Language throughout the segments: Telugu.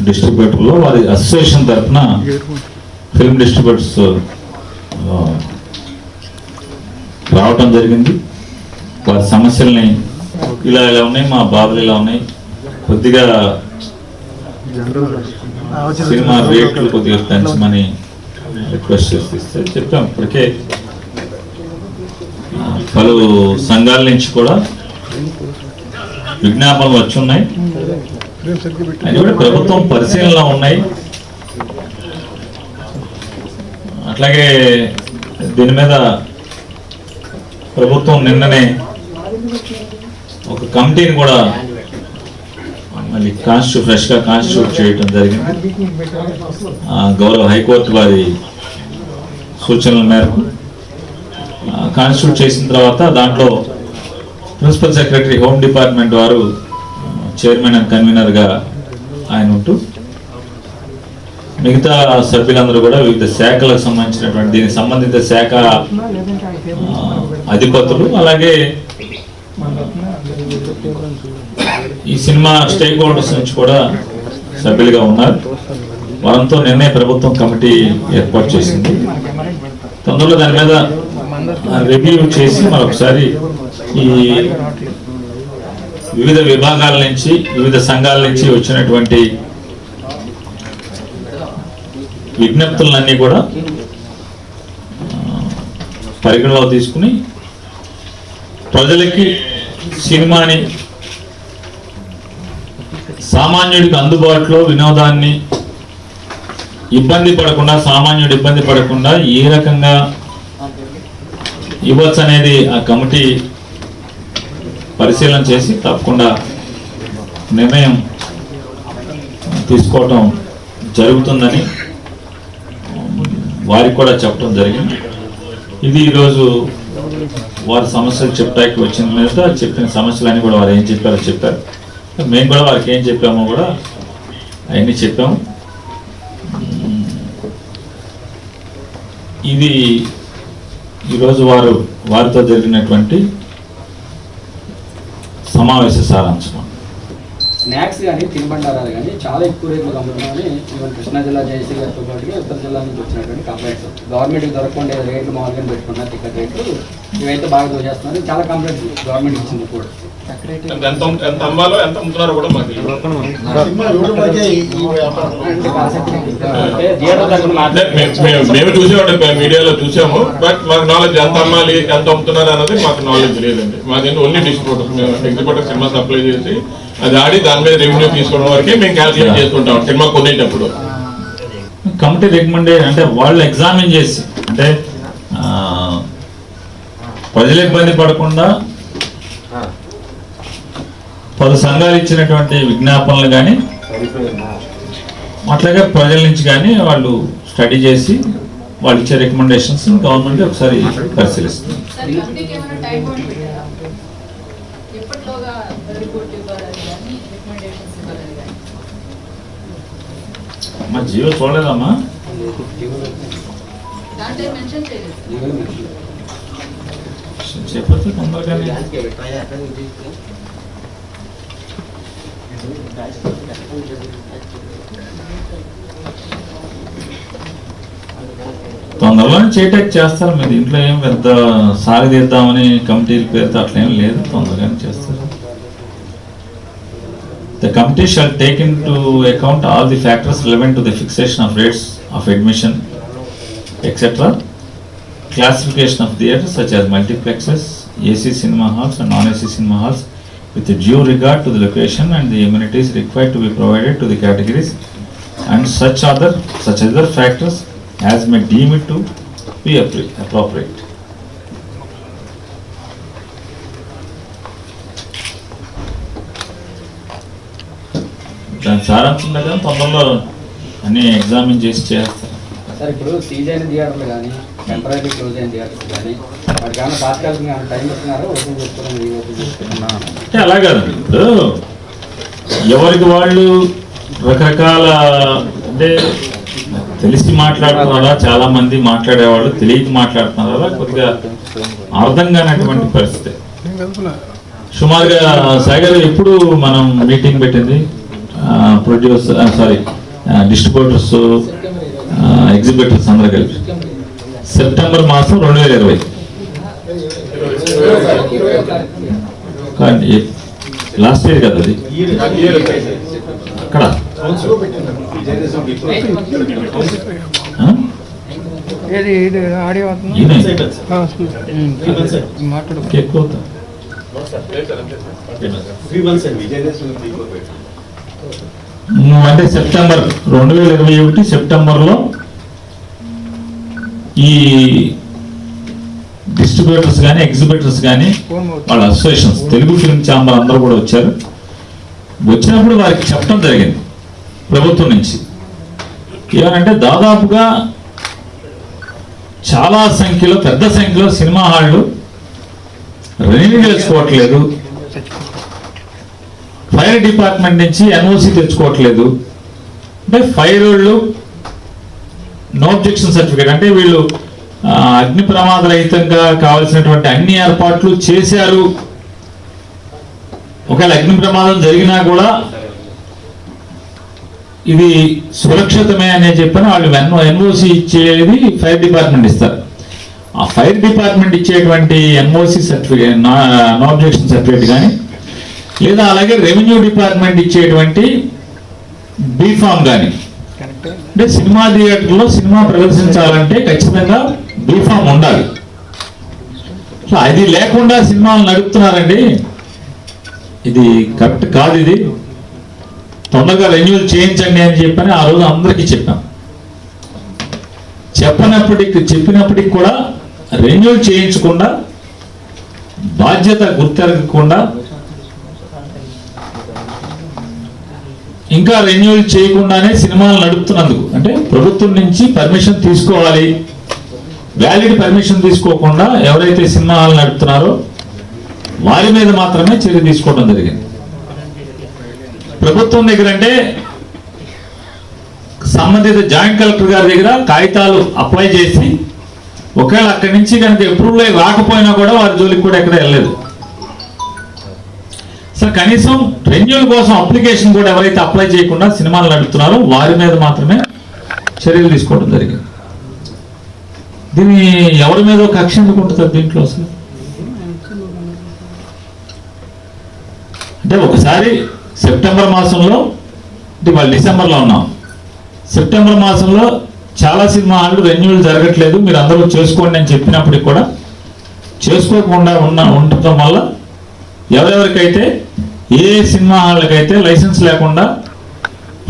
డిస్ట్రిబ్యూటర్లో వారి అసోసియేషన్ తరఫున ఫిల్మ్ డిస్ట్రిబ్యూటర్స్ రావటం జరిగింది. వారి సమస్యల్ని ఇలా ఉన్నాయి, మా బాధలు ఇలా ఉన్నాయి, కొద్దిగా సినిమా రేట్లు కొద్దిగా పెంచమని రిక్వెస్ట్ చేస్తే చెప్పాం. ఇప్పటికే పలు సంఘాల నుంచి కూడా విజ్ఞాపనలు వచ్చి ఉన్నాయి, అది కూడా ప్రభుత్వం పరిశీలనలో ఉన్నాయి. అట్లాగే దీని మీద ప్రభుత్వం నిన్ననే ఒక కమిటీని కూడా మళ్ళీ ఫ్రెష్గా కాన్స్టిట్యూట్ చేయడం జరిగింది. గౌరవ హైకోర్టు వారి సూచనల మేరకు కాన్స్టిట్యూట్ చేసిన తర్వాత దాంట్లో ప్రిన్సిపల్ సెక్రటరీ హోమ్ డిపార్ట్మెంట్ వారు చైర్మన్ అండ్ కన్వీనర్గా ఆయన ఉంటూ మిగతా సభ్యులందరూ కూడా వివిధ శాఖలకు సంబంధించినటువంటి దీనికి సంబంధిత శాఖ అధిపతులు, అలాగే ఈ సినిమా స్టేక్ హోల్డర్స్ నుంచి కూడా సభ్యులుగా ఉన్నారు. వారంతో నిన్నే ప్రభుత్వం కమిటీ ఏర్పాటు చేసింది. తొందరలో దాని మీద రివ్యూ చేసి మరొకసారి ఈ వివిధ విభాగాల నుంచి వివిధ సంఘాల నుంచి వచ్చినటువంటి విజ్ఞప్తులన్నీ కూడా పరిగణలో తీసుకుని ప్రజలకి సినిమాని సామాన్యుడికి అందుబాటులో వినోదాన్ని సామాన్యుడు ఇబ్బంది పడకుండా ఏ రకంగా ఇవ్వచ్చు అనేది ఆ కమిటీ పరిశీలన చేసి తప్పకుండా నిర్ణయం తీసుకోవటం జరుగుతుందని వారికి కూడా చెప్పడం జరిగింది. ఇది ఈరోజు వారి సమస్యలు చెప్పడానికి వచ్చిన మీద చెప్పిన సమస్యలన్నీ కూడా వారు ఏం చెప్పారో చెప్పారు. మేము కూడా వారికి ఏం చెప్పామో కూడా అవన్నీ చెప్పాము. ఇది ఈరోజు వారితో జరిగినటువంటి సమావేశ సారాంశం. స్నాక్స్ కానీ తినుబండారాలు కానీ చాలా ఎక్కువ రేట్లు అమ్ముతున్నామని ఈవెన్ కృష్ణా జిల్లా జయశ్రీ గారితో పాటుగా ఉత్తర జిల్లా నుంచి వచ్చినటువంటి కంప్లైంట్స్. గవర్నమెంట్కి దొరకకుండా రేట్లు మామూలుగా పెట్టుకున్న టికెట్ రేట్లు ఇవైతే బాగా దోచేస్తున్నారు. చాలా కంప్లైంట్స్ గవర్నమెంట్ ఇచ్చింది కూడా. మేము చూసామండి, మీడియాలో చూసాము. బట్ మాకు నాలెడ్జ్ ఎంత అమ్మాలి ఎంత అమ్ముతున్నారు అన్నది మాకు నాలెడ్జ్ లేదండి. మాది ఓన్లీ డిస్ట్రిబ్యూటర్. మేము ఎగ్జిబ్యూటర్ సినిమా సప్లై చేసి అది ఆడి దాని మీద రెవెన్యూ తీసుకోవడం వరకే మేము క్యాల్కులేట్ చేసుకుంటాం సినిమా కొనేటప్పుడు. కమిటీ రికమెండ్ అంటే వాళ్ళు ఎగ్జామిన్ చేసి అంటే ప్రజలు ఇబ్బంది పడకుండా పలు సంఘాలు ఇచ్చినటువంటి విజ్ఞాపనలు కానీ అట్లాగే ప్రజల నుంచి కానీ వాళ్ళు స్టడీ చేసి వాళ్ళు ఇచ్చే రికమెండేషన్స్ గవర్నమెంట్ ఒకసారి పరిశీలిస్తుంది. మా జియో చూడలేదమ్మా. చెప్పచ్చు తొందరగానే. తొందరలోనే చేయటానికి చేస్తారు. మీరు ఇంట్లో ఏం పెద్ద సాగదీద్దామని కమిటీల పేరుతో అట్లా ఏం లేదు, తొందరగానే చేస్తారు. The committee shall take into account all the factors relevant to the fixation of rates of admission, etc. Classification of theatres such as multiplexes, AC cinema halls and non-AC cinema halls with due regard to the location and the amenities required to be provided to the categories and such other factors as may deem it to be appropriate. దాని సారాంశం దగ్గర తొందరలో అన్ని ఎగ్జామిన్ చేసి చేస్తారు. సార్ ఇప్పుడు సీజ్ అయిన థియేటర్లు కానీ టెంపరీ క్లోజ్ అయిన థియేటర్స్ కానీ వాటికి ఏమైనా తాత్కాలికంగా టైం ఇస్తున్నారో ఓపెన్ చేసుకున్నాం అంటే అలా కాదండి. ఇప్పుడు ఎవరికి వాళ్ళు రకరకాల అంటే తెలిసి మాట్లాడుతున్నారా, చాలా మంది మాట్లాడేవాళ్ళు తెలియక మాట్లాడుతున్నారా, కొద్దిగా అర్థం కానటువంటి పరిస్థితి. సుమారుగా సాగర్ ఎప్పుడు మనం మీటింగ్ పెట్టింది డిస్ట్రిబ్యూటర్స్ ఎగ్జిబిటర్స్ అందరూ కలిపి సెప్టెంబర్ మాసం 2020 కానీ లాస్ట్ ఇయర్ కదా అది అక్కడ ఎక్కువ అంటే సెప్టెంబర్ 2021 సెప్టెంబర్లో ఈ డిస్ట్రిబ్యూటర్స్ కానీ ఎగ్జిబిటర్స్ కానీ వాళ్ళ అసోసియేషన్స్ తెలుగు ఫిల్మ్ ఛాంబర్ అందరూ కూడా వచ్చారు. వచ్చినప్పుడు వారికి చెప్పడం జరిగింది ప్రభుత్వం నుంచి ఏమనంటే దాదాపుగా చాలా సంఖ్యలో పెద్ద సంఖ్యలో సినిమా హాళ్ళు రెన్యూ చేసుకోవట్లేదు, ఫైర్ డిపార్ట్మెంట్ నుంచి ఎన్ఓసి తెచ్చుకోవట్లేదు. అంటే ఫైర్ వాళ్ళు నో అబ్జెక్షన్ సర్టిఫికేట్ అంటే వీళ్ళు అగ్ని ప్రమాద రహితంగా కావాల్సినటువంటి అన్ని ఏర్పాట్లు చేశారు, ఒకవేళ అగ్ని ప్రమాదం జరిగినా కూడా ఇది సురక్షితమే అనే చెప్పిన వాళ్ళు ఎన్ఓసి ఇచ్చేది ఫైర్ డిపార్ట్మెంట్ ఇస్తారు. ఆ ఫైర్ డిపార్ట్మెంట్ ఇచ్చేటువంటి NOC certificate no objection certificate కానీ లేదా అలాగే రెవెన్యూ డిపార్ట్మెంట్ ఇచ్చేటువంటి బీఫామ్ కానీ అంటే సినిమా థియేటర్లో సినిమా ప్రదర్శించాలంటే ఖచ్చితంగా బీఫామ్ ఉండాలి. అది లేకుండా సినిమాలు నడుపుతున్నారండి, ఇది కరెక్ట్ కాదు. ఇది తొందరగా రెన్యూల్ చేయించండి అని చెప్పని ఆ రోజు అందరికీ చెప్పాం. చెప్పినప్పటికి కూడా రెన్యూల్ చేయించకుండా బాధ్యత గుర్తెరగకుండా ఇంకా రెన్యూల్ చేయకుండానే సినిమాలు నడుపుతున్నందుకు అంటే ప్రభుత్వం నుంచి పర్మిషన్ తీసుకోవాలి, వ్యాలిడ్ పర్మిషన్ తీసుకోకుండా ఎవరైతే సినిమా హాల్ నడుపుతున్నారో వారి మీద మాత్రమే చర్య తీసుకోవడం జరిగింది. ప్రభుత్వం దగ్గర అంటే సంబంధిత జాయింట్ కలెక్టర్ గారి దగ్గర కాగితాలు అప్లై చేసి ఒకవేళ అక్కడి నుంచి కనుక అప్రూవల్ రాకపోయినా కూడా వారి జోలికి కూడా ఎక్కడ వెళ్ళలేదు. సార్ కనీసం రెన్యూల్ కోసం అప్లికేషన్ కూడా ఎవరైతే అప్లై చేయకుండా సినిమాలు నడుపుతున్నారో వారి మీద మాత్రమే చర్యలు తీసుకోవడం జరిగింది. దీన్ని ఎవరి మీద కక్ష ఎందుకు ఉంటుంది దీంట్లో అసలు? అంటే ఒకసారి సెప్టెంబర్ మాసంలో వాళ్ళు డిసెంబర్లో ఉన్నాం, సెప్టెంబర్ మాసంలో చాలా సినిమా హాళ్ళు రెన్యూల్ జరగట్లేదు మీరు అందరూ చేసుకోండి అని చెప్పినప్పటికి కూడా చేసుకోకుండా ఉండటం వల్ల ఎవరెవరికైతే ఏ సినిమా హాళ్ళకైతే లైసెన్స్ లేకుండా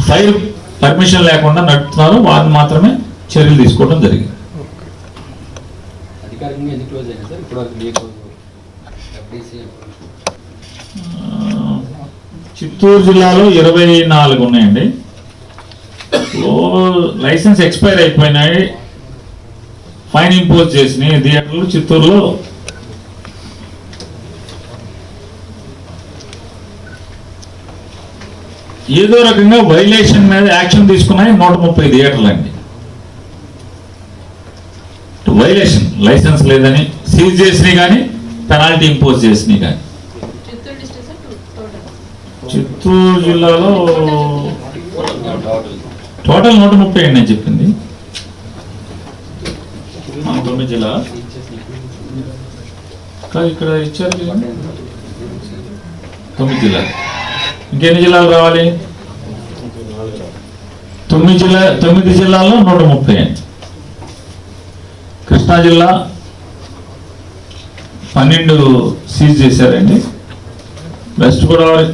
ఫైర్ పర్మిషన్ లేకుండా నడుపుతున్నారో వారిని మాత్రమే చర్యలు తీసుకోవడం జరిగింది. చిత్తూరు జిల్లాలో 24 ఉన్నాయండి. లైసెన్స్ ఎక్స్పైర్ అయిపోయినాయి, ఫైన్ ఇంపోజ్ చేసినాయి థియేటర్లు. చిత్తూరులో ఏదో రకంగా వైలేషన్ మీద యాక్షన్ తీసుకున్నాయి 130 థియేటర్లు అండి. వైలేషన్ లైసెన్స్ లేదని సీజ్ చేసినాయి కానీ పెనాల్టీ ఇంపోజ్ చేసినాయి కానీ. చిత్తూరు జిల్లాలో టోటల్ 130 అండి నేను చెప్పింది. 9 జిల్లా కాదు ఇక్కడ ఇచ్చారు 9 జిల్లాలు. ఇంకెన్ని జిల్లాలు రావాలి? 9 జిల్లాల్లో 130 అండి. కృష్ణా జిల్లా 12 సీజ్ చేశారండి. వెస్ట్ గోదావరి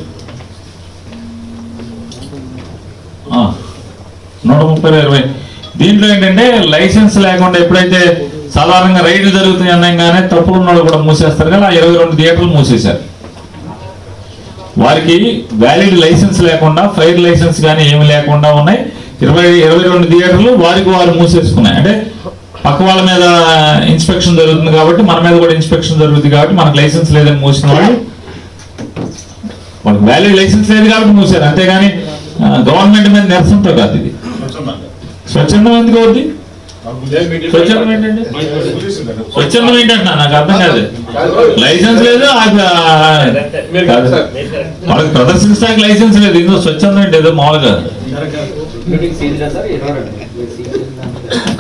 130 దీంట్లో ఏంటంటే లైసెన్స్ లేకుండా ఎప్పుడైతే సాధారణంగా రైడ్లు జరుగుతాయి అనగానే తప్పులు ఉన్న కూడా మూసేస్తారు కదా, 22 థియేటర్లు మూసేశారు. వారికి వ్యాలిడ్ లైసెన్స్ లేకుండా ఫైర్ లైసెన్స్ కానీ ఏమి లేకుండా ఉన్నాయి 22 థియేటర్లు వారికి వారు మూసేసుకున్నాయి. అంటే పక్క వాళ్ళ మీద ఇన్స్పెక్షన్ జరుగుతుంది కాబట్టి మన మీద కూడా ఇన్స్పెక్షన్ జరుగుతుంది కాబట్టి మనకు లైసెన్స్ లేదని మూసిన వాళ్ళు వాళ్ళకి వ్యాలిడ్ లైసెన్స్ లేదు కాబట్టి మూసారు. అంతేగాని గవర్నమెంట్ మీద నిరసనతో కాదు, ఇది స్వచ్ఛందం ఎందుకు అవుద్ది? స్వచ్ఛందం ఏంటండి? స్వచ్ఛందం ఏంటంటే నాకు అర్థం కాదు. లైసెన్స్ లేదు, వాళ్ళకి ప్రదర్శించడానికి లైసెన్స్ లేదు. ఇందులో స్వచ్ఛందం ఏంటి? ఏదో మామూలుగా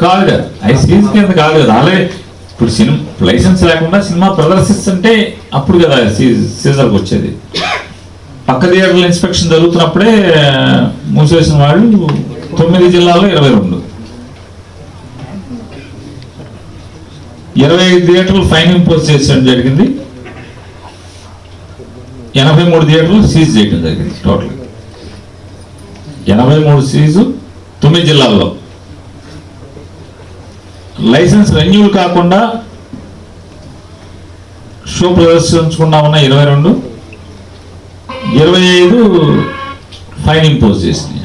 కాదు కదా, ఐసీజ్ కింద కాదు కదా. అలాగే ఇప్పుడు సినిమా లైసెన్స్ లేకుండా సినిమా ప్రదర్శిస్తుంటే అప్పుడు కదా సీజర్కి వచ్చేది. పక్క థియేటర్ల ఇన్స్పెక్షన్ జరుగుతున్నప్పుడే మూసివేసిన వాళ్ళు 9 జిల్లాల్లో 22, 25 థియేటర్లు ఫైన్ ఇంపోజ్ చేయడం జరిగింది. 83 థియేటర్లు సీజ్ చేయడం జరిగింది. టోటల్ 83 సీజు 9 జిల్లాల్లో. లైసెన్స్ రెన్యూల్ కాకుండా షో ప్రదర్శించకుండా ఉన్న 22, 25 ఫైన్ ఇంపోజ్ చేసినాయి.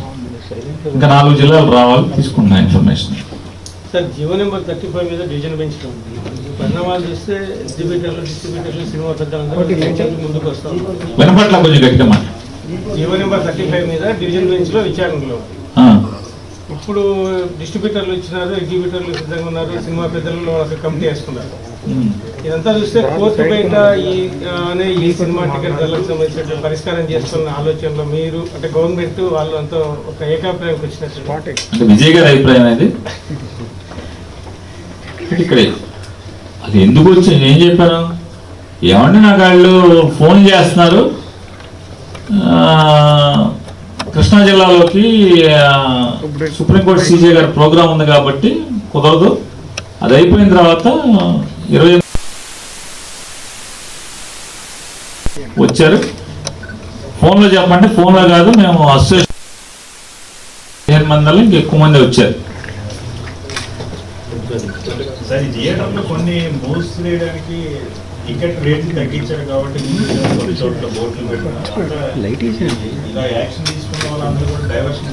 ఇంకా 4 జిల్లాలు రావాలి, తీసుకున్నా ఇన్ఫర్మేషన్. సార్, జీవో నెంబర్ 35 మీద డివిజన్ బెంచ్ లో పరిణామాలు చూస్తే డిస్ట్రిబ్యూటర్లు సినిమా పెద్దలందరూ ముందుకు వస్తాం. వినపట్ల కొంచెం గట్టిగా మాట. జీవో నెంబర్ 35 మీద డివిజన్ బెంచ్ లో విచారణలో ఇప్పుడు డిస్ట్రిబ్యూటర్లు ఇచ్చినారు, ఎగ్జిబ్యూటర్లు సిద్ధంగా ఉన్నారు, సినిమా పెద్దలు కమిటీ వేసుకున్నారు. ఇదంతా చూస్తే కోర్టు బయట ఈ సినిమా టికెట్ ధరలకు సంబంధించిన పరిష్కారం చేస్తున్న ఆలోచనలో మీరు అంటే గవర్నమెంట్ వాళ్ళు అంతా ఒక ఏకాభిప్రాయంకి వచ్చినట్టు. అంటే విజయ్ గారి అభిప్రాయం అనేది ఇక్కడే అది ఎందుకు వచ్చి నేను చెప్పాను, ఏమంటే నాకు వాళ్ళు ఫోన్ చేస్తున్నారు, కృష్ణా జిల్లాలోకి సుప్రీంకోర్టు సీజే గారి ప్రోగ్రాం ఉంది కాబట్టి కుదరదు, అది అయిపోయిన తర్వాత 20 వచ్చారు. ఫోన్లో చెప్పంటే ఫోన్లో కాదు, మేము అసోసియేషన్ 15 మంది ఇంకెక్కువ మంది వచ్చారు. సార్, ఈ థియేటర్లో కొన్ని మూవ్స్ చేయడానికి టికెట్ రేట్లు తగ్గించారు కాబట్టి కొన్ని చోట్ల బోర్డులు పెట్టారు. ఇలా యాక్షన్ తీసుకున్న వాళ్ళందరూ కూడా డైవర్షన్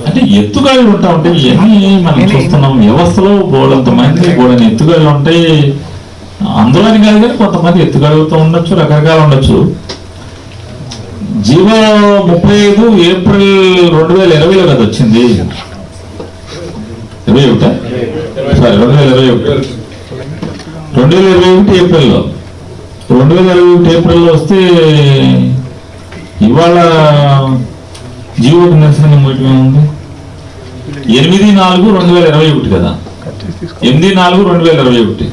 అంటే ఎత్తుగాళ్ళు ఉంటా ఉంటాయి. ఇవన్నీ మనం చూస్తున్నాం వ్యవస్థలో బోడంత మంది బోడని ఎత్తుగాళ్ళు ఉంటాయి. అందులోని కాదు కానీ కొంతమంది ఎత్తుగాళ్ళతో ఉండొచ్చు, రకరకాలు ఉండొచ్చు. జీవో 35 ఏప్రిల్ 2020లో కదా వచ్చింది. 2021 ఏప్రిల్లో 2021 ఏప్రిల్లో వస్తే ఇవాళ జీవోకి నిరసన ఉంది 8/4/2021 కదా, 8/4/2021.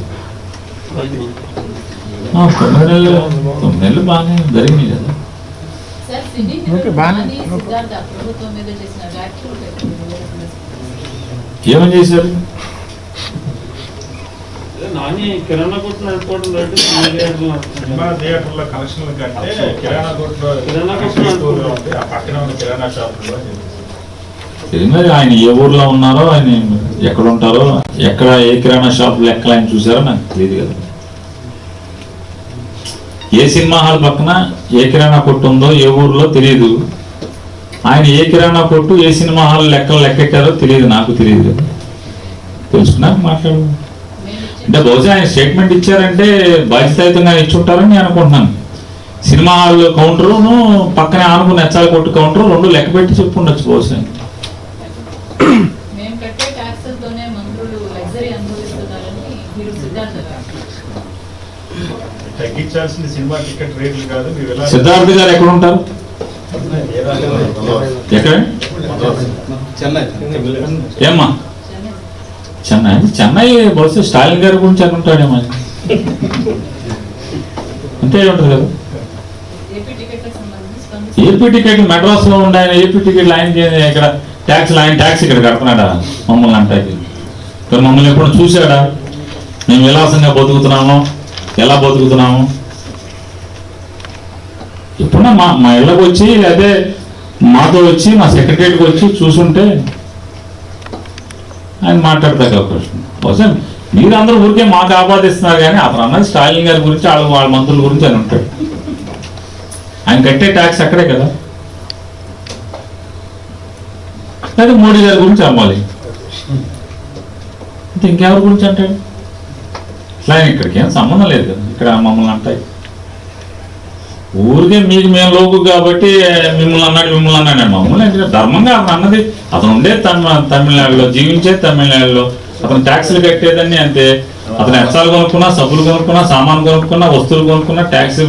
9 నెలలు బాగానే జరిగినాయి కదా. ఏమని చేశారు? కిరాణా కొట్టు నడుపుకోవడం థియేటర్ల కలెక్షన్లు కంటే కిరాణా కొట్టులో ఆ పక్కన ఉన్న కిరాణా షాపుల్లో మరి ఆయన ఏ ఊర్లో ఉన్నారో, ఆయన ఎక్కడ ఉంటారో, ఎక్కడ ఏ కిరాణా షాప్ లెక్కలు ఆయన చూసారో నాకు తెలియదు కదా. ఏ సినిమా హాల్ పక్కన ఏ కిరాణా కొట్టు ఉందో ఏ ఊర్లో తెలియదు. ఆయన ఏ కిరాణా కొట్టు ఏ సినిమా హాల్ లెక్కలు లెక్కెట్టారో తెలియదు, నాకు తెలియదు కదా. తెలుసుకున్నాక మాట్లాడు అంటే బహుశా ఆయన స్టేట్మెంట్ ఇచ్చారంటే బాధ్యతాయుతంగా ఇచ్చుంటారని నేను అనుకుంటున్నాను. సినిమా హాల్ కౌంటరును పక్కనే ఆనుకుని ఎచ్చాల కొట్టు కౌంటరు 2 లెక్క పెట్టి చెప్పుండొచ్చు బహుశా. తగ్గించాల్సింది సినిమా టికెట్ రేట్లు కాదు. సిద్ధార్థ్ గారు ఎక్కడ ఉంటారు? ఎక్కడ? ఏమ్మా చెన్నై? చెన్నై బహుశా స్టాలిన్ గారి గురించి అని ఉంటాడేమో. అంతే ఉంటుంది కదా. ఏపీ టికెట్లు మెడ్రాస్ లో ఉండే ఆయన ఏపీ టికెట్లు ఆయన ఇక్కడ ట్యాక్స్లు ఆయన ట్యాక్స్ ఇక్కడ కడుతున్నాడా మమ్మల్ని అంటే? మమ్మల్ని ఎప్పుడు చూసాడా? మేము విలాసంగా బతుకుతున్నాము, ఎలా బతుకుతున్నాము? ఎప్పుడన్నా మా ఇళ్ళకి వచ్చి అదే మాతో వచ్చి మా సెక్రటరీకి వచ్చి చూసుంటే ఆయన మాట్లాడతాక అవకాశం. బహుశా మీరు అందరూ ఊరికే మాకు ఆపాదిస్తున్నారు కానీ అతను అన్నది స్టాలిన్ గారి గురించి, వాళ్ళ మంత్రుల గురించి అని ఉంటాడు. ఆయన కట్టే ట్యాక్స్ అక్కడే కదా. లేదా మోడీ గారి గురించి అమ్మాలి, అంటే ఇంకెవరి గురించి అంటాడు? ఇట్లా ఇక్కడికి ఏం సంబంధం లేదు కదా. ఇక్కడ మమ్మల్ని అంటాయి ఊరికే మీకు మేము లోకు కాబట్టి మిమ్మల్ని అన్నాడు మమ్మల్ని అంటే ధర్మంగా అతను అన్నది. అతను ఉండే తమిళనాడులో జీవించే తమిళనాడులో అతను ట్యాక్సులు కట్టేదని అంతే. అతను ఎచ్చాలు కొనుక్కున్నా, సబ్బులు కొనుక్కున్నా, సామాన్ కొనుక్కున్నా, వస్తువులు కొనుక్కున్నా, ట్యాక్స్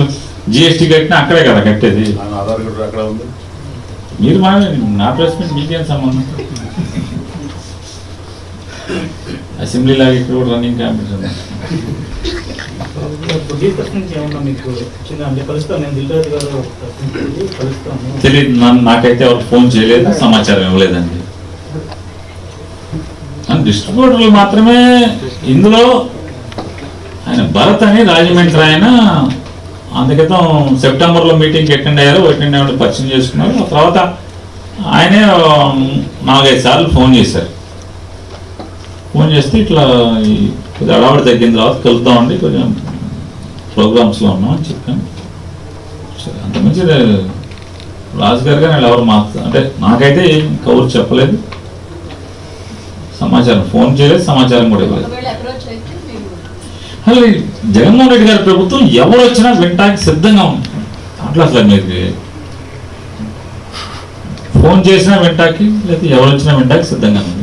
జిఎస్టీ కట్టినా అక్కడే కదా కట్టేది. మీరు నా ప్లేస్మెంట్ మీకేం సంబంధం? అసెంబ్లీ లాగా ఇక్కడ కూడా రన్నింగ్ కాంపిటీషన్. తెలియదు, నాకైతే ఎవరు ఫోన్ చేయలేదు, సమాచారం ఇవ్వలేదండి. డిస్ట్రిబ్యూటర్లు మాత్రమే ఇందులో. ఆయన భరత్ అని రాజమండ్రి ఆయన అందుక్రితం సెప్టెంబర్లో మీటింగ్కి అటెండ్ అయ్యారు. పరిచయం చేసుకున్నారు. ఆ తర్వాత ఆయనే 4-5 సార్లు ఫోన్ చేశారు. ఫోన్ చేస్తే ఇట్లా కొద్దిగా అడవాడి తగ్గిన తర్వాత కలుద్దామండి, కొంచెం ప్రోగ్రామ్స్లో ఉన్నాం అని చెప్పాను. అంత మంచిది రాజు గారు కానీ ఎవరు అంటే నాకైతే ఏం కబురు చెప్పలేదు, సమాచారం ఫోన్ చేయలేదు, సమాచారం కూడా ఇవ్వలేదు. అసలు జగన్మోహన్ రెడ్డి గారి ప్రభుత్వం ఎవరు వచ్చినా వినటానికి సిద్ధంగా ఉంది. అట్లా అసలు మీకు ఫోన్ చేసినా వినటానికి, లేకపోతే ఎవరు వచ్చినా వినటానికి సిద్ధంగా ఉంది.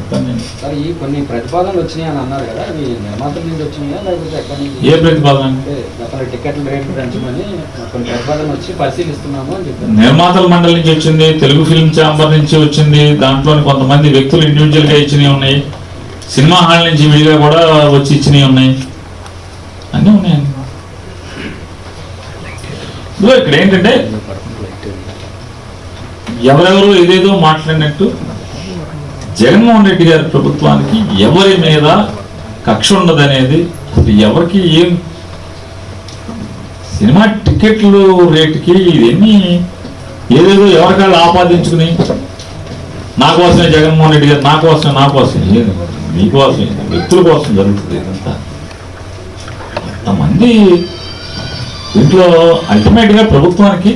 సార్ ఈ కొన్ని ప్రతిపాదనలు వచ్చినాయి అని అన్నారు కదా, అవి నిర్మాతల నుంచి వచ్చినాయా లేకపోతే ఎక్కడి నుంచి? ఏ ప్రతిపాదన? అంటే గతంలో టికెట్ల రేట్లు పెంచమని కొన్ని ప్రతిపాదనలు వచ్చి పరిశీలిస్తున్నాము అని చెప్పారు. నిర్మాతల మండలి నుంచి వచ్చింది, తెలుగు ఫిల్మ్ ఛాంబర్ నుంచి వచ్చింది, దాంట్లోని కొంతమంది వ్యక్తులు ఇండివిజువల్ గా ఇచ్చినవి ఉన్నాయి, సినిమా హాల్ నుంచి విడిగా కూడా వచ్చి ఇచ్చినవి ఉన్నాయి, అన్నీ ఉన్నాయండి. ఇక్కడ ఏంటంటే ఎవరెవరు ఏదేదో మాట్లాడినట్టు జగన్మోహన్ రెడ్డి గారి ప్రభుత్వానికి ఎవరి మీద కక్ష ఉండదనేది అసలు ఎవరికి ఏం. సినిమా టికెట్లు రేటుకి ఇవన్నీ ఏదేదో ఎవరికాళ్ళు ఆపాదించుకుని నా కోసమే జగన్మోహన్ రెడ్డి గారు, నా కోసం లేదు, మీకోసం వ్యక్తుల కోసం జరుగుతుంది ఇదంతా. అంతమంది దీంట్లో అల్టిమేట్గా ప్రభుత్వానికి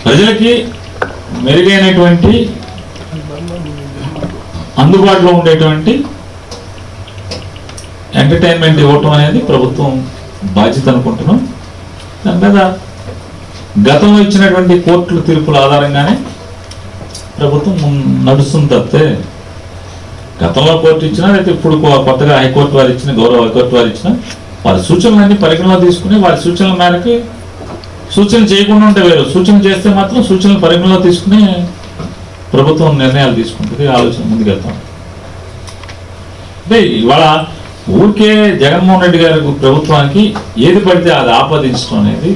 ప్రజలకి మెరుగైనటువంటి అందుబాటులో ఉండేటువంటి ఎంటర్టైన్మెంట్ ఇవ్వటం అనేది ప్రభుత్వం బాధ్యత అనుకుంటున్నాం. దాని మీద గతంలో ఇచ్చినటువంటి కోర్టుల తీర్పుల ఆధారంగానే ప్రభుత్వం నడుస్తుంది తప్పితే గతంలో కోర్టు ఇచ్చినా అయితే ఇప్పుడు కొత్తగా హైకోర్టు వారు ఇచ్చిన, గౌరవ హైకోర్టు వారు ఇచ్చిన వారి సూచనలన్నీ పరిగణలో తీసుకుని వారి సూచనల మేరకు, సూచన చేయకుండా ఉంటే వేరు, సూచన చేస్తే మాత్రం సూచనలు పరిగణలో తీసుకుని ప్రభుత్వం నిర్ణయాలు తీసుకుంటుంది, ఆలోచన ముందుకెళ్తాం. అంటే ఇవాళ ఊరికే జగన్మోహన్ రెడ్డి గారి ప్రభుత్వానికి ఏది పడితే అది ఆపాదించడం అనేది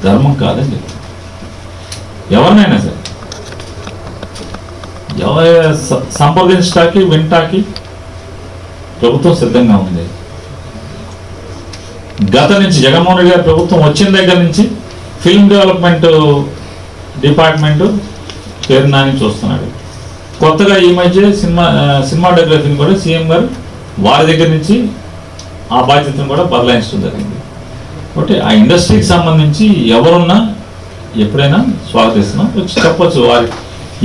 ధర్మం కాదని చెప్తాం. ఎవరినైనా సరే సంప్రదించడానికి, వినటానికి ప్రభుత్వం సిద్ధంగా ఉంది. గత నుంచి జగన్మోహన్ రెడ్డి గారి ప్రభుత్వం వచ్చిన దగ్గర నుంచి ఫిల్మ్ డెవలప్మెంట్ డిపార్ట్మెంట్ పేరునాని చూస్తున్నాడు. కొత్తగా ఈ మధ్య సినిమాటోగ్రఫీని కూడా సీఎం గారు వారి దగ్గర నుంచి ఆ బాధ్యతను కూడా బదలాయించడం జరిగింది. కాబట్టి ఆ ఇండస్ట్రీకి సంబంధించి ఎవరున్నా ఎప్పుడైనా స్వాగతిస్తున్నాం, వచ్చి చెప్పచ్చు, వారి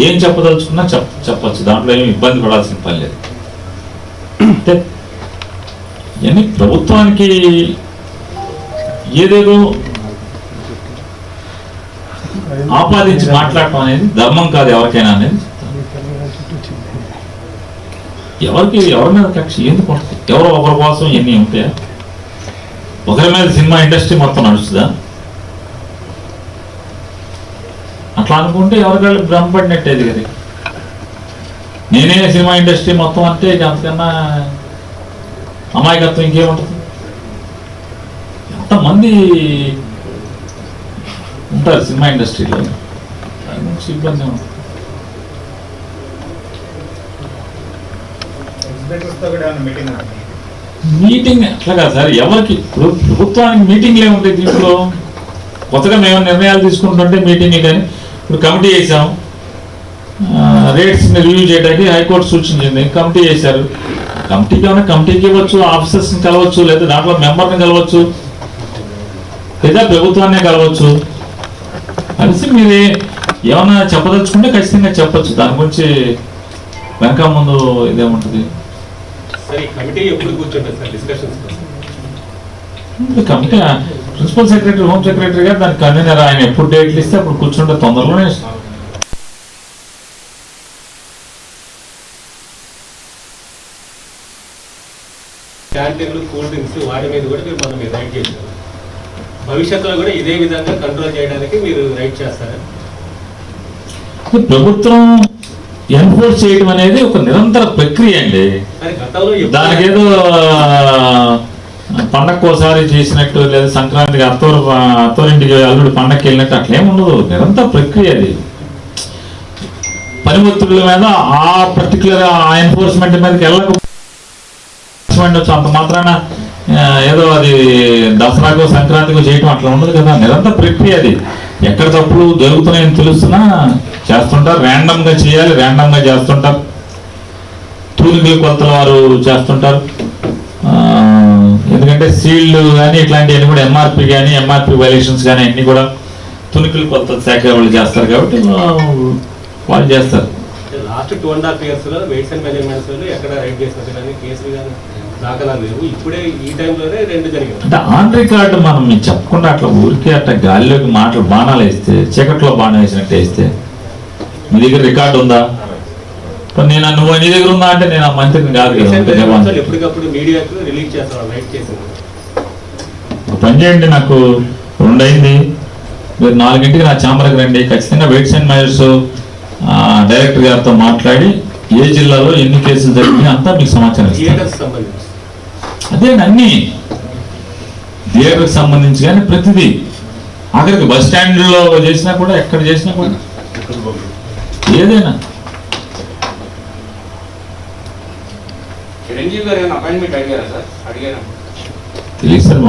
ఏం చెప్పదలుచుకున్నా చెప్పచ్చు, దాంట్లో ఏమి ఇబ్బంది పడాల్సిన పని లేదు. అంటే ఇవన్నీ ప్రభుత్వానికి ఏదేదో ఆపాదించి మాట్లాడటం అనేది ధర్మం కాదు ఎవరికైనా అనేది. ఎవరి మీద కక్ష ఎందుకు ఉంటుంది? ఎవరో ఒకరి కోసం ఎన్ని ఉంటాయా? ఒకరి మీద సినిమా ఇండస్ట్రీ మొత్తం నడుస్తుందా? అట్లా అనుకుంటే ఎవరికాళ్ళు భ్రమపడినట్టేది కదా. నేనే సినిమా ఇండస్ట్రీ మొత్తం అంటే అంతకన్నా అమాయకత్వం ఇంకేముంటుంది? ఎంతమంది ఉంటారు సినిమా ఇండస్ట్రీలో, ఇబ్బంది ఉంటుంది. మీటింగ్ అట్లా కాదు సార్, ఎవరికి ఇప్పుడు ప్రభుత్వానికి మీటింగ్లు ఏముంటాయి దీంట్లో? కొత్తగా మేము నిర్ణయాలు తీసుకుంటుంటే మీటింగ్, కానీ ఇప్పుడు కమిటీ వేసాం, రేట్స్ని రివ్యూ చేయడానికి హైకోర్టు సూచించింది, కమిటీ వేశారు. కమిటీకి ఏమైనా కమిటీకి ఇవ్వచ్చు, ఆఫీసర్స్ని కలవచ్చు, లేదా దాంట్లో మెంబర్ని కలవచ్చు, లేదా ప్రభుత్వాన్నే కలవచ్చు. కలిసి మీరు ఏమైనా చెప్పదలుచుకుంటే ఖచ్చితంగా చెప్పచ్చు, దాని గురించి వెనక ముందు ఇదేముంటుంది. Committee principal secretary, home secretary గారు దానికి కన్వీనర్. ఆయన ఎప్పుడు డేట్లు ఇస్తే అప్పుడు కూర్చుంటే తొందరలోనే క్యాంటీన్లు, కూల్ డ్రింక్స్ వాటి మీద కూడా మీరు మనం రైట్ చేశారు. భవిష్యత్తులో కూడా ఇదే విధంగా కంట్రోల్ చేయడానికి మీరు రైట్ చేస్తారా? ప్రభుత్వం ఎన్ఫోర్స్ చేయడం అనేది ఒక నిరంతర ప్రక్రియ అండి. మరి గతంలో దానికి ఏదో పండగకు ఒకసారి చేసినట్టు లేదా సంక్రాంతికి అత్తోరింటికి అల్లుడు పండగకి వెళ్ళినట్టు అట్లేం ఉండదు. నిరంతర ప్రక్రియ అది. పనిముత్తుల మీద ఆ పర్టికులర్ ఆ ఎన్ఫోర్స్మెంట్ మీదకి వెళ్ళక అంత మాత్రాన ఏదో అది దసరాకో సంక్రాంతికో చేయటం అట్లా ఉండదు కదా. నిరంతర ప్రక్రియ అది. ఎక్కడ తప్పులు జరుగుతున్నాయని తెలుస్తున్నా చేస్తుంటారు. ర్యాండమ్ గా చేయాలి, ర్యాండమ్ గా చేస్తుంటారు. తూనికలు కొలతల వారు చేస్తుంటారు. ఎందుకంటే సీల్డ్ కానీ ఇట్లాంటివన్నీ కూడా ఎంఆర్పి కానీ ఎంఆర్పి వైలేషన్స్ కానీ అన్ని కూడా తునికలు కొలతల శాఖ వాళ్ళు చేస్తారు కాబట్టి వాళ్ళు చేస్తారు. లాస్ట్ 2.5 years లో వెయిట్స్ అండ్ మెజర్మెంట్స్ ఎక్కడ రైట్ చేసినట్టు కానీ కేసులు కానీ దాఖలాలు లేవు. ఇప్పుడే ఈ టైంలోనే 2 జరిగింది. అంటే ఆన్ రికార్డు మనం మీకు చెప్పకుండా అట్లా ఊరికే అట్లా గాలిలోకి మాటలు బాణాలు వేస్తే, చీకట్లో బాణం వేసినట్టు వేస్తే మీ దగ్గర రికార్డు ఉందా? నేను నువ్వు నీ దగ్గర ఉందా అంటే నేను ఆ మంత్రిని కాదు కదా. ఎప్పటికప్పుడు మీడియాకు రిలీజ్ చేస్తాను రైట్ చేసింది. ఒక పని చేయండి, నాకు 2 అయింది, మీరు 4 నా ఛాంబర్కి రండి. ఖచ్చితంగా వెయిట్స్ అండ్ మెజర్స్ డైరెక్టర్ గారితో మాట్లాడి ఏ జిల్లాలో ఎన్ని కేసులు జరిగినాయి అంతా మీకు సమాచారం ఇస్తాను. అదే అన్ని థియేటర్కి సంబంధించి కానీ ప్రతిదీ ఆఖరికి బస్ స్టాండ్లో చేసినా కూడా ఎక్కడ చేసినా కూడా ఏదైనా. చిరంజీవి గారు ఏమైనా అపాయింట్మెంట్ అడిగారా సార్? అడిగారా? తెలియదు సార్.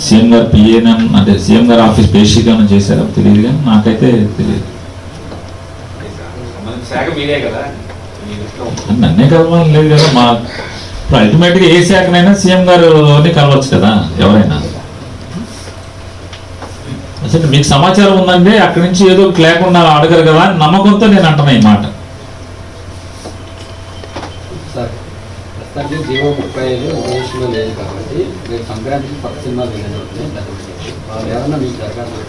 సీఎం గారు పిఏన అంటే సీఎం గారు ఆఫీస్ బేసిక్గా చేశారో తెలియదు కానీ నాకైతే తెలియదు. శాఖ మీదే కదా, నన్నే కలవాలని లేదు కదా. మా ఇప్పుడు అల్టిమేట్గా ఏ శాఖనైనా సీఎం గారిని కలవచ్చు కదా ఎవరైనా. అసలు మీకు సమాచారం ఉందంటే అక్కడి నుంచి ఏదో లేకుండా అడగరు కదా అని నమ్మకంతో నేను అంటున్నా ఈ మాట. సార్ ప్రస్తుతానికి జీవో 35 దేశంలో లేదు కాబట్టి రేపు సంక్రాంతికి కొత్త సినిమాలు రిలీజ్ అవుతుంది. వాళ్ళు ఏమన్నా మీకు దరఖాస్తు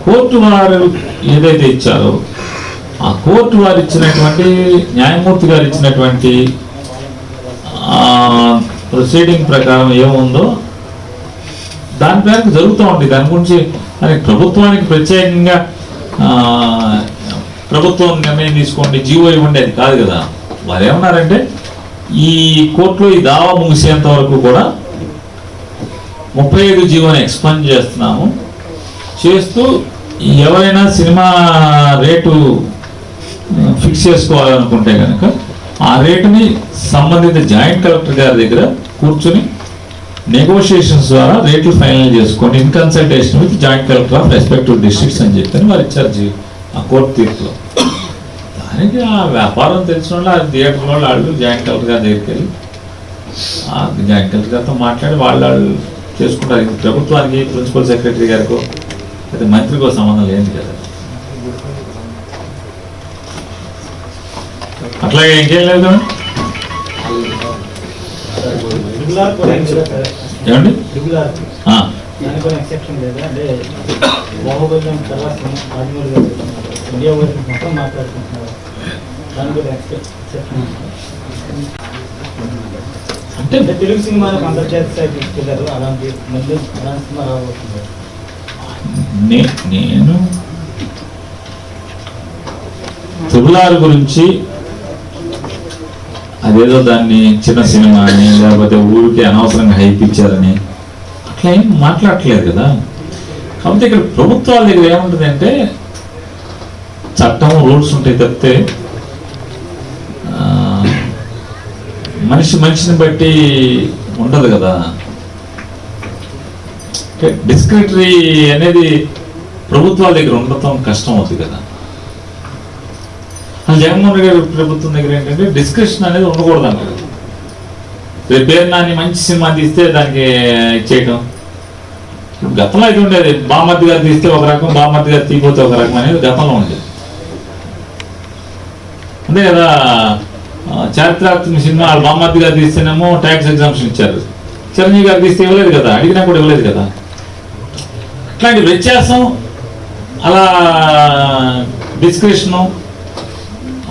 కోర్టు వారు ఏదైతే ఇచ్చారో ఆ కోర్టు వారు ఇచ్చినటువంటి న్యాయమూర్తి గారు ఇచ్చినటువంటి ప్రొసీడింగ్ ప్రకారం ఏముందో దాని పేరుకు జరుగుతూ ఉంటుంది. దాని గురించి అది ప్రభుత్వానికి ప్రత్యేకంగా ప్రభుత్వం నిర్ణయం తీసుకోండి, జీవో ఇవ్వండి అది కాదు కదా. వారు ఏమన్నారంటే ఈ కోర్టులో ఈ దావా ముగిసేంత వరకు కూడా 35 జీవోని ఎక్స్పాండ్ చేస్తున్నాము. చేస్తూ ఎవరైనా సినిమా రేటు ఫిక్స్ చేసుకోవాలనుకుంటే కనుక ఆ రేటుని సంబంధిత జాయింట్ కలెక్టర్ గారి దగ్గర కూర్చొని నెగోషియేషన్స్ ద్వారా రేట్లు ఫైనల్ చేసుకోండి in consultation with joint collector of respective districts అని చెప్పని వారు ఇచ్చారు ఆ కోర్టు తీర్పులో. దానికి ఆ వ్యాపారం తెలిసిన వాళ్ళు ఆ థియేటర్ వాళ్ళు జాయింట్ కలెక్టర్ గారి దగ్గరికి వెళ్ళి ఆ జాయింట్ కలెక్టర్ గారితో మాట్లాడి వాళ్ళు చేసుకుంటారు. ఇది ప్రభుత్వానికి ప్రిన్సిపల్ సెక్రటరీ గారికో లేదా మంత్రికో సంబంధం లేదు కదా. అట్లాగే ఇంకేం లేదు కదా. ఏమండి అంటే తెలుగు సినిమాలకు అంతర్జాతీయ స్థాయి తీసుకెళ్లారు. అలాంటి ముందు అలాంటి సినిమా రాబోతుంది. నేను త్రిబుల్ గురించి అదేదో దాన్ని చిన్న సినిమా అని లేకపోతే ఊరికి అనవసరంగా హైప్ ఇచ్చారని అట్లా ఏం మాట్లాడట్లేదు కదా. కాబట్టి ఇక్కడ ప్రభుత్వాల దగ్గర ఏముంటుందంటే చట్టం రూల్స్ ఉంటాయి తప్పితే మనిషిని బట్టి ఉండదు కదా. డిస్క్రిటరీ అనేది ప్రభుత్వాల దగ్గర ఉండటం కష్టం అవుతుంది కదా. జగన్మోహన్ రెడ్డి గారి ప్రభుత్వం దగ్గర ఏంటంటే డిస్క్రిప్షన్ అనేది ఉండకూడదు అంటారు. పేరు నాని మంచి సినిమా తీస్తే దానికి ఇచ్చేయటం. గతంలో అయితే ఉండేది బామ్మర్ది గారు తీస్తే ఒక రకం, బామ్మర్ది గారు తీయపోతే ఒక రకం అనేది గతంలో ఉండేది. అంతే కదా. చారిత్రాత్మక సినిమా వాళ్ళ బామ్మర్ది గారు తీస్తేనేమో ట్యాక్స్ ఎగ్జామ్షన్ ఇచ్చారు, చిరంజీవి గారు తీస్తే ఇవ్వలేదు కదా, అడిగినా కూడా ఇవ్వలేదు కదా. అట్లాంటి వ్యత్యాసం, అలా డిస్క్రిప్షను,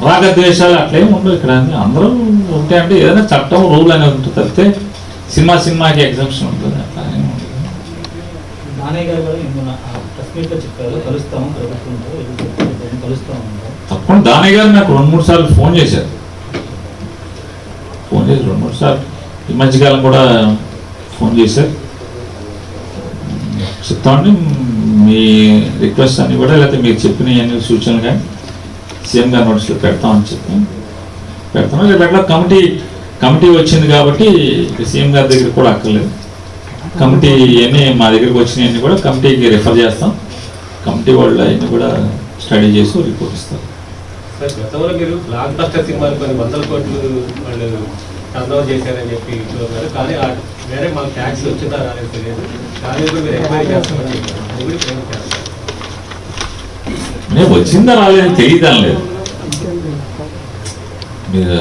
రాగద్వేషాలు అట్లేమి ఉండవు ఇక్కడ. అందరూ ఉంటాయంటే ఏదైనా చట్టం రూల్ అనేది ఉంటుంది తప్పితే సినిమాకి ఎగ్జామ్షన్ ఉంటుంది, అట్లా ఏమి ఉండదు. నానయ్య గారు కూడా నిన్న ప్రెస్ మీట్లో చెప్పారు, కలుస్తాము ప్రభుత్వంతో, కలుస్తాము. తప్పకుండా దానయ్య గారు నాకు 2-3 సార్లు ఫోన్ చేశారు. 2-3 సార్లు ఈ మధ్యకాలం కూడా ఫోన్ చేశారు. చెప్తామండి మీ రిక్వెస్ట్ అన్ని కూడా, లేకపోతే మీరు చెప్పిన అన్ని సూచనలు కానీ సీఎం గారి నోటీసులో పెడతామని పెడతాను. రేపు ఎట్లా కమిటీ వచ్చింది కాబట్టి సీఎం గారి దగ్గర కూడా అక్కర్లేదు. కమిటీ అన్నీ మా దగ్గరికి వచ్చినవన్నీ కూడా కమిటీకి రిఫర్ చేస్తాం. కమిటీ వాళ్ళు అవన్నీ కూడా స్టడీ చేసి రిపోర్ట్ ఇస్తారు. సార్, గతంలో మీరు బ్లాక్ బస్టర్ సినిమాలు కొన్ని 100 కోట్లు వాళ్ళు టర్న్ చేశారని చెప్పి ఉన్నారు, కానీ వేరే మాకు ట్యాక్స్ వచ్చిందా రాలేదు తెలియదు, కానీ ఇప్పుడు మీరు ఎంక్వైరీ చేస్తామని చెప్పారు. అది కూడా ఏం చేస్తారు? నేను వచ్చిందా రాలేదు తెలియదాం లేదు. మీరు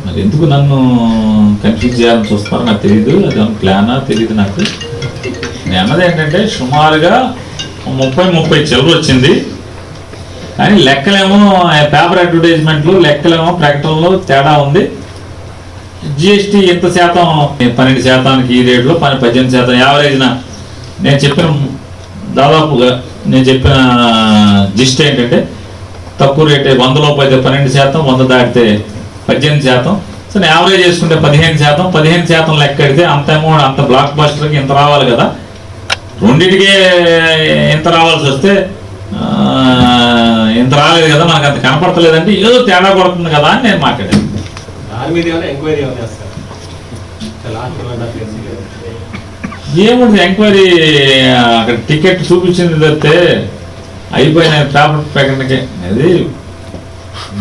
మరి ఎందుకు నన్ను కన్ఫ్యూజ్ చేయాలని చూస్తారో నాకు తెలియదు. అది ప్లానా తెలియదు నాకు. నేను అన్నది ఏంటంటే సుమారుగా 30 చిల్లర వచ్చింది, కానీ లెక్కలేమో పేపర్ అడ్వర్టైజ్మెంట్లు, లెక్కలేమో ప్రకటనలో తేడా ఉంది. జిఎస్టీ ఎంత శాతం, 12% ఈ రేట్లో 18% యావరేజ్న నేను చెప్పిన దాదాపుగా నేను చెప్పిన జిస్ట్ ఏంటంటే తక్కువ రేటే 100 లోపు అయితే 12%, 100 దాటితే 18%. సో నేను యావరేజ్ చేసుకుంటే 15% లెక్క కడితే అంత అమౌంట్, అంత బ్లాక్ బస్టర్కి ఇంత రావాలి కదా. రెండింటికే ఎంత రావాల్సి వస్తే ఇంత రాలేదు కదా, మనకు అంత కనపడతలేదంటే ఏదో తేడా పడుతుంది కదా అని నేను మాట్లాడాను. దాని మీద ఏమైనా ఎంక్వైరీ ఏమైనా చేస్తారు? ఏముంది ఎంక్వైరీ, అక్కడ టికెట్ చూపించింది తప్పితే అయిపోయిన పేపర్ ప్రకటనకే. అది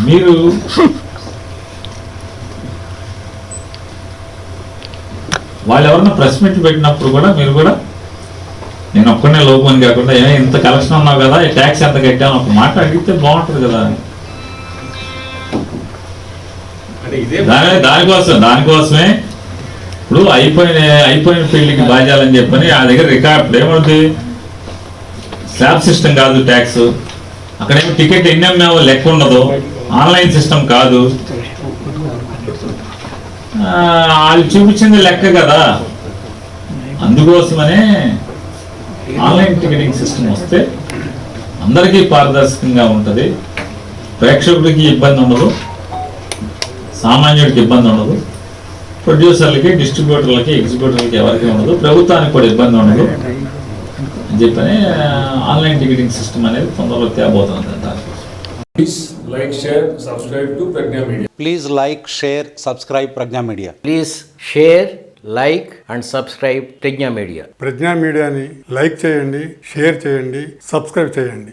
మీరు వాళ్ళు ఎవరన్నా ప్రెస్ మీట్లు పెట్టినప్పుడు కూడా మీరు కూడా నేను ఒక్కనే లోపం అని కాకుండా ఇంత కలెక్షన్ ఉన్నావు కదా, ఈ ట్యాక్స్ ఎంత కట్టాను ఒక మాట అడిగితే బాగుంటుంది కదా. దానికోసమే ఇప్పుడు అయిపోయిన పెళ్లికి బాధ్యాలని చెప్పని ఆ దగ్గర రికార్డు ఏమవుతుంది, స్లాబ్ సిస్టమ్ కాదు ట్యాక్స్. అక్కడేమో టికెట్ ఎన్ని అమ్మావో లెక్క ఉండదు, ఆన్లైన్ సిస్టమ్ కాదు, వాళ్ళు చూపించింది లెక్క కదా. అందుకోసమనే ఆన్లైన్ టికెటింగ్ సిస్టమ్ వస్తే అందరికీ పారదర్శకంగా ఉంటుంది, ప్రేక్షకుడికి ఇబ్బంది ఉండదు, సామాన్యుడికి ఇబ్బంది ఉండదు, ప్రొడ్యూసర్లకి, డిస్ట్రిబ్యూటర్లకి, ఎగ్జిబ్యూటర్లకి ఎవరికి ఉండదు, ప్రభుత్వానికి కూడా ఇబ్బంది ఉండదు అని చెప్పని ఆన్లైన్ టికెటింగ్ సిస్టమ్ అనేది తొందరలో తేబోతుంది. Please like, share, subscribe to Pragna Media. Please like, share, subscribe Pragna Media. Please share, like and subscribe Pragna media. Pragna మీడియాని లైక్ చేయండి, షేర్ చేయండి, సబ్స్క్రైబ్ చేయండి.